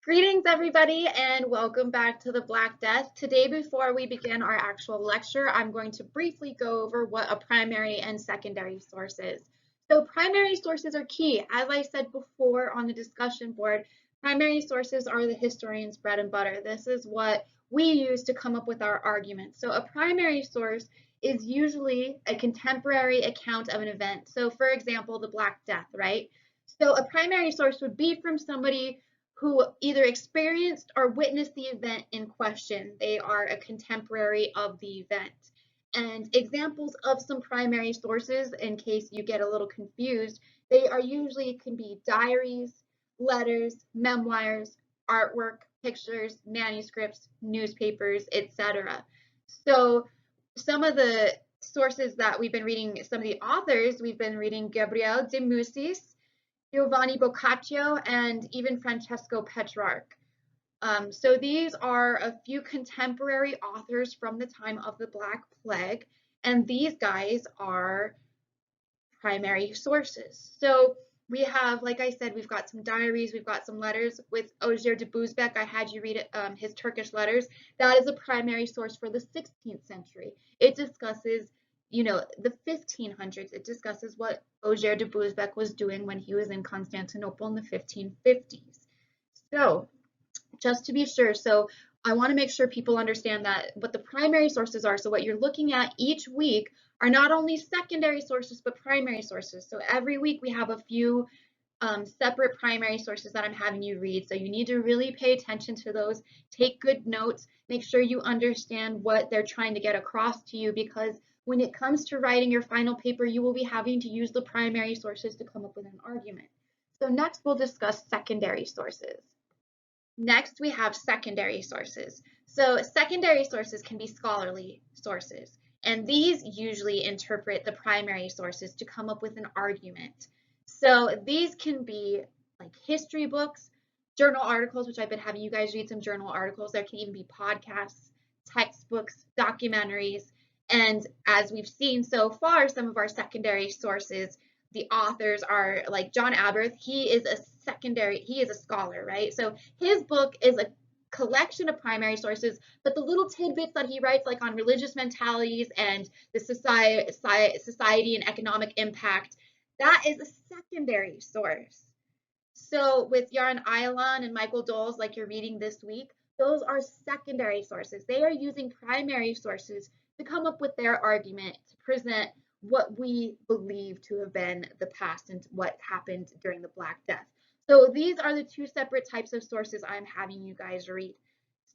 Greetings, everybody, and welcome back to the Black Death. Today, before we begin our actual lecture, I'm going to briefly go over what a primary and secondary source is. So primary sources are key. As I said before on the discussion board, primary sources are the historian's bread and butter. This is what we use to come up with our arguments. So a primary source is usually a contemporary account of an event. So for example, the Black Death, right? So a primary source would be from somebody who either experienced or witnessed the event in question. They are a contemporary of the event. And examples of some primary sources, in case you get a little confused, they are usually can be diaries, letters, memoirs, artwork, pictures, manuscripts, newspapers, etc. So some of the sources that we've been reading, some of the authors, we've been reading Gabriele de Mussis, Giovanni Boccaccio, and even Francesco Petrarch. So these are a few contemporary authors from the time of the Black Plague, and these guys are primary sources. So we have, like I said, we've got some diaries, we've got some letters with Ogier de Busbecq. I had you read it, his Turkish letters. That is a primary source for the 16th century. It discusses the 1500s. It discusses what Ogier de Busbecq was doing when he was in Constantinople in the 1550s. So just to be sure, so I want to make sure people understand that what the primary sources are. So what you're looking at each week are not only secondary sources, but primary sources. So every week we have a few separate primary sources that I'm having you read. So you need to really pay attention to those, take good notes, make sure you understand what they're trying to get across to you, because when it comes to writing your final paper, you will be having to use the primary sources to come up with an argument. So next we'll discuss secondary sources. Next we have secondary sources. So secondary sources can be scholarly sources, and these usually interpret the primary sources to come up with an argument. So these can be like history books, journal articles, which I've been having you guys read some journal articles. There can even be podcasts, textbooks, documentaries, and as we've seen so far, some of our secondary sources, the authors are like John Aberth. He is a scholar, right? So his book is a collection of primary sources, but the little tidbits that he writes, like on religious mentalities and the society and economic impact, that is a secondary source. So with Yaron Ayalon and Michael Doles, like you're reading this week, those are secondary sources. They are using primary sources to come up with their argument, to present what we believe to have been the past and what happened during the Black Death. So these are the two separate types of sources I'm having you guys read.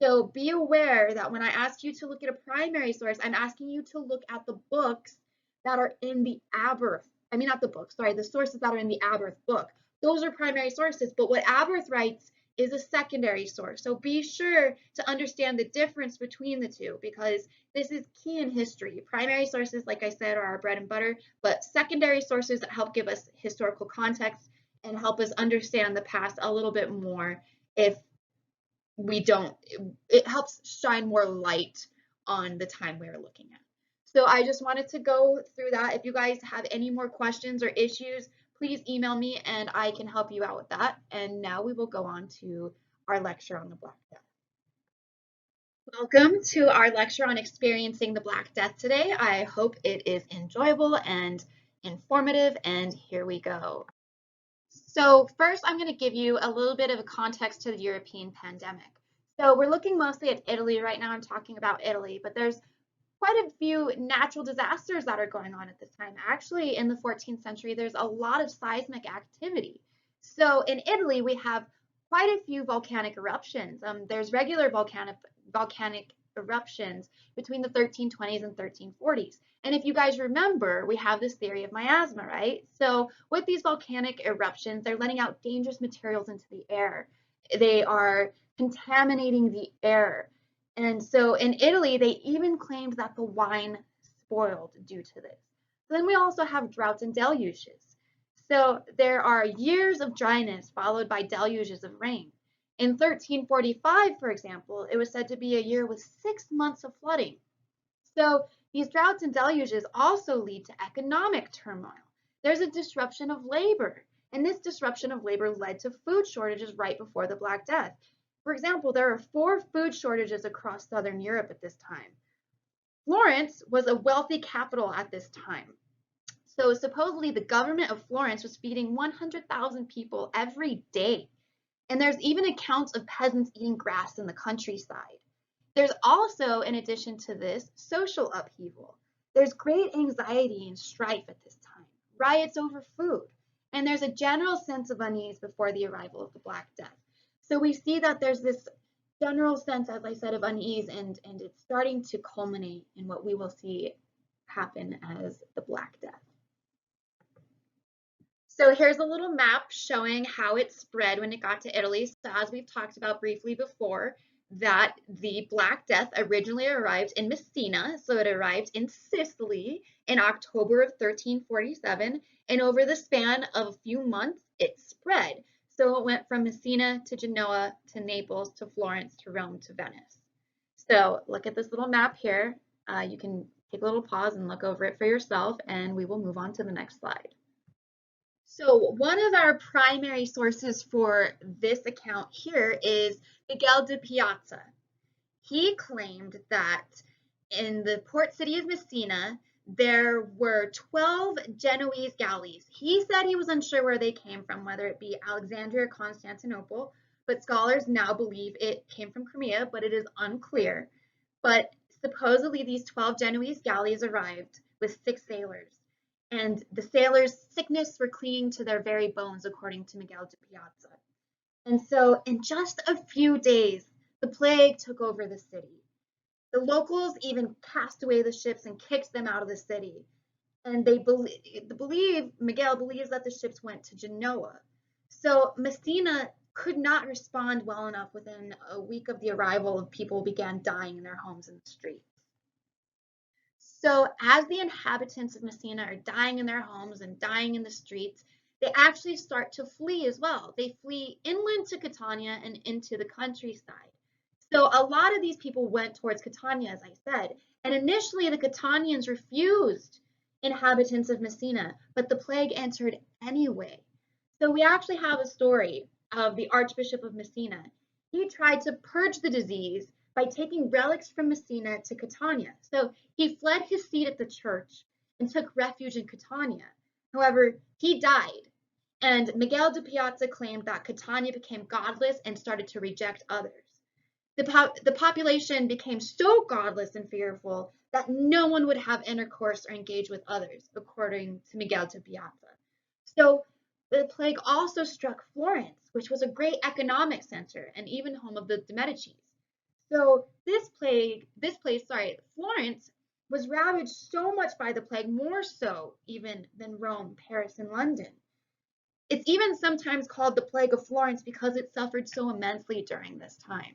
So be aware that when I ask you to look at a primary source, I'm asking you to look at the books that are in the Aberth. I mean, not the books, sorry, the sources that are in the Aberth book. Those are primary sources, but what Aberth writes is a secondary source. So be sure to understand the difference between the two, because this is key in history. Primary sources, like I said, are our bread and butter, but secondary sources help give us historical context and help us understand the past a little bit more. If we don't, it helps shine more light on the time we are looking at. So I just wanted to go through that. If you guys have any more questions or issues, please email me and I can help you out with that. And now we will go on to our lecture on the Black Death. Welcome to our lecture on experiencing the Black Death today. I hope it is enjoyable and informative, and here we go. So first, I'm going to give you a little bit of a context to the European pandemic. So we're looking mostly at Italy right now. I'm talking about Italy, but there's quite a few natural disasters that are going on at this time. Actually, in the 14th century, there's a lot of seismic activity. So in Italy, we have quite a few volcanic eruptions. There's regular volcanic eruptions between the 1320s and 1340s. And if you guys remember, we have this theory of miasma, right? So with these volcanic eruptions, they're letting out dangerous materials into the air. They are contaminating the air. And so in Italy, they even claimed that the wine spoiled due to this. Then we also have droughts and deluges. So there are years of dryness followed by deluges of rain. In 1345, for example, it was said to be a year with 6 months of flooding. So these droughts and deluges also lead to economic turmoil. There's a disruption of labor, and this disruption of labor led to food shortages right before the Black Death. For example, there are 4 food shortages across Southern Europe at this time. Florence was a wealthy capital at this time. So supposedly the government of Florence was feeding 100,000 people every day. And there's even accounts of peasants eating grass in the countryside. There's also, in addition to this, social upheaval. There's great anxiety and strife at this time, riots over food, and there's a general sense of unease before the arrival of the Black Death. So we see that there's this general sense, as I said, of unease, and it's starting to culminate in what we will see happen as the Black Death. So here's a little map showing how it spread when it got to Italy. So as we've talked about briefly before, that the Black Death originally arrived in Messina. So it arrived in Sicily in October of 1347. And over the span of a few months, it spread. So it went from Messina to Genoa to Naples to Florence to Rome to Venice. So look at this little map here. You can take a little pause and look over it for yourself, and we will move on to the next slide. So one of our primary sources for this account here is Miguel de Piazza. He claimed that in the port city of Messina, there were 12 Genoese galleys. He said he was unsure where they came from, whether it be Alexandria or Constantinople, but scholars now believe it came from Crimea, but it is unclear. But supposedly these 12 Genoese galleys arrived with 6 sailors. And the sailors' sickness were clinging to their very bones, according to Miguel de Piazza. And so in just a few days, the plague took over the city. The locals even cast away the ships and kicked them out of the city. And Miguel believes that the ships went to Genoa. So Messina could not respond well enough. Within a week of the arrival, people began dying in their homes in the streets. So as the inhabitants of Messina are dying in their homes and dying in the streets, they actually start to flee as well. They flee inland to Catania and into the countryside. So a lot of these people went towards Catania, as I said, and initially the Catanians refused inhabitants of Messina, but the plague entered anyway. So we actually have a story of the Archbishop of Messina. He tried to purge the disease by taking relics from Messina to Catania. So he fled his seat at the church and took refuge in Catania. However, he died, and Miguel de Piazza claimed that Catania became godless and started to reject others. The population became so godless and fearful that no one would have intercourse or engage with others, according to Miguel de Piazza. So the plague also struck Florence, which was a great economic center and even home of the Medicis. So Florence was ravaged so much by the plague, more so even than Rome, Paris, and London. It's even sometimes called the Plague of Florence because it suffered so immensely during this time.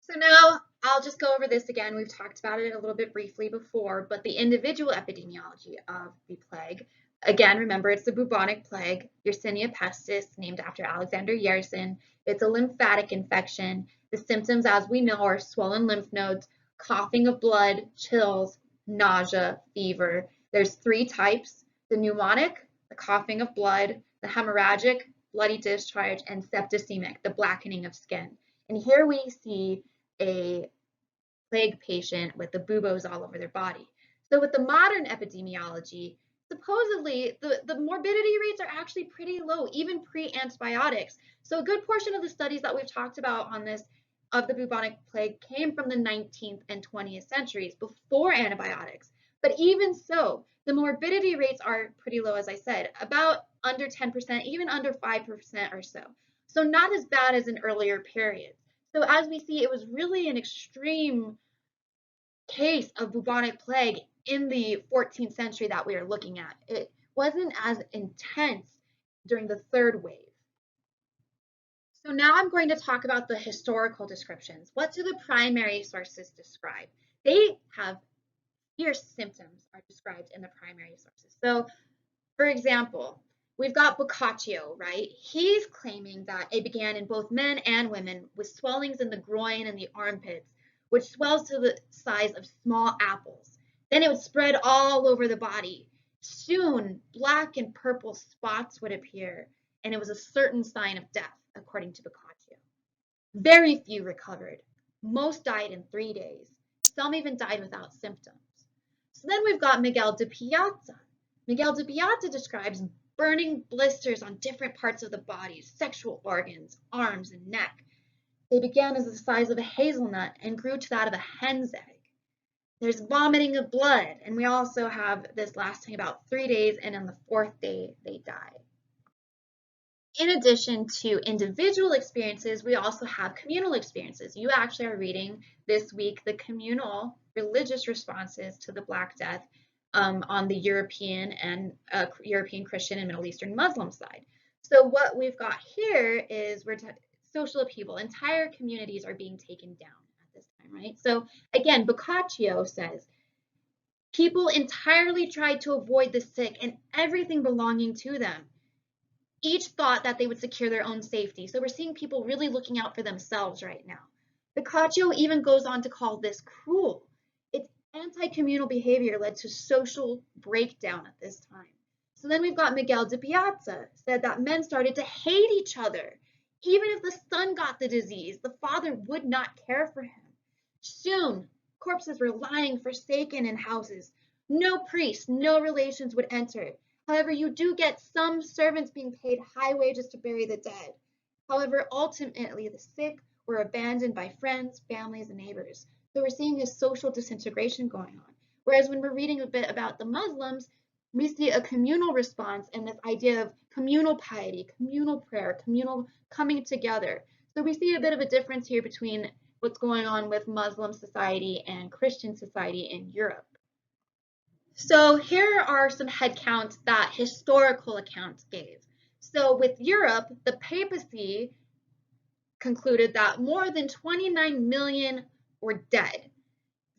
So now I'll just go over this again. We've talked about it a little bit briefly before, but the individual epidemiology of the plague, again, remember it's the bubonic plague, Yersinia pestis, named after Alexander Yersin. It's a lymphatic infection. The symptoms, as we know, are swollen lymph nodes, coughing of blood, chills, nausea, fever. There's 3 types: the pneumonic, the coughing of blood, the hemorrhagic, bloody discharge, and septicemic, the blackening of skin. And here we see a plague patient with the buboes all over their body. So with the modern epidemiology, supposedly the morbidity rates are actually pretty low, even pre-antibiotics. So a good portion of the studies that we've talked about on this of the bubonic plague came from the 19th and 20th centuries before antibiotics. But even so, the morbidity rates are pretty low, as I said, about under 10%, even under 5% or so. So not as bad as in earlier periods. So as we see, it was really an extreme case of bubonic plague in the 14th century that we are looking at. It wasn't as intense during the 3rd wave. So now I'm going to talk about the historical descriptions. What do the primary sources describe? They have fierce symptoms are described in the primary sources. So for example, we've got Boccaccio, right? He's claiming that it began in both men and women with swellings in the groin and the armpits, which swells to the size of small apples. Then it would spread all over the body. Soon, black and purple spots would appear, and it was a certain sign of death, according to Boccaccio. Very few recovered. Most died in 3 days. Some even died without symptoms. So then we've got Miguel de Piazza. Miguel de Piazza describes burning blisters on different parts of the body, sexual organs, arms, and neck. They began as the size of a hazelnut and grew to that of a hen's egg. There's vomiting of blood, and we also have this lasting about 3 days, and on the fourth day, they die. In addition to individual experiences, we also have communal experiences. You actually are reading this week the communal religious responses to the Black Death on the European and European Christian and Middle Eastern Muslim side. So what we've got here is social upheaval. Entire communities are being taken down at this time, right? So again, Boccaccio says, people entirely tried to avoid the sick and everything belonging to them. Each thought that they would secure their own safety. So we're seeing people really looking out for themselves right now. Boccaccio even goes on to call this cruel. Its anti-communal behavior led to social breakdown at this time. So then we've got Miguel de Piazza said that men started to hate each other. Even if the son got the disease, the father would not care for him. Soon, corpses were lying forsaken in houses. No priests, no relations would enter. However, you do get some servants being paid high wages to bury the dead. However, ultimately, the sick were abandoned by friends, families, and neighbors. So we're seeing this social disintegration going on. Whereas when we're reading a bit about the Muslims, we see a communal response and this idea of communal piety, communal prayer, communal coming together. So we see a bit of a difference here between what's going on with Muslim society and Christian society in Europe. So here are some head counts that historical accounts gave. So with Europe, the papacy concluded that more than 29 million were dead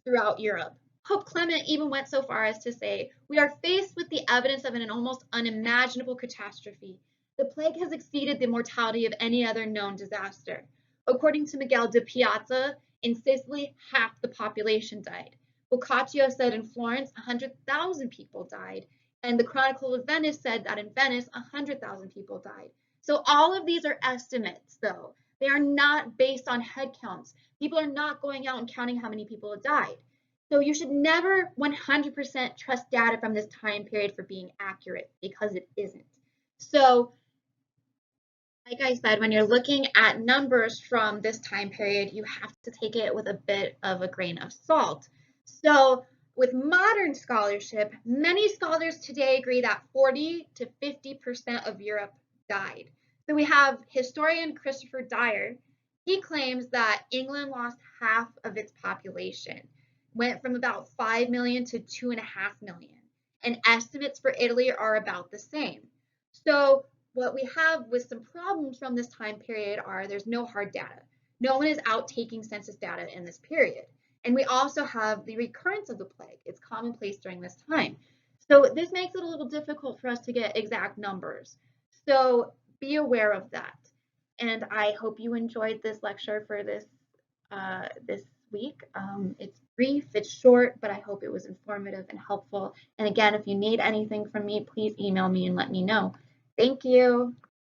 throughout Europe. Pope Clement even went so far as to say, we are faced with the evidence of an almost unimaginable catastrophe. The plague has exceeded the mortality of any other known disaster. According to Miguel de Piazza, in Sicily, half the population died. Boccaccio said in Florence, 100,000 people died. And the Chronicle of Venice said that in Venice, 100,000 people died. So all of these are estimates, though. They are not based on head counts. People are not going out and counting how many people have died. So you should never 100% trust data from this time period for being accurate, because it isn't. So like I said, when you're looking at numbers from this time period, you have to take it with a bit of a grain of salt. So with modern scholarship, many scholars today agree that 40 to 50% of Europe died. So we have historian Christopher Dyer. He claims that England lost half of its population, went from about 5 million to 2.5 million, and estimates for Italy are about the same. So what we have with some problems from this time period are there's no hard data. No one is out taking census data in this period. And we also have the recurrence of the plague. It's commonplace during this time. So this makes it a little difficult for us to get exact numbers. So be aware of that. And I hope you enjoyed this lecture for this week. It's brief, it's short, but I hope it was informative and helpful. And again, if you need anything from me, please email me and let me know. Thank you.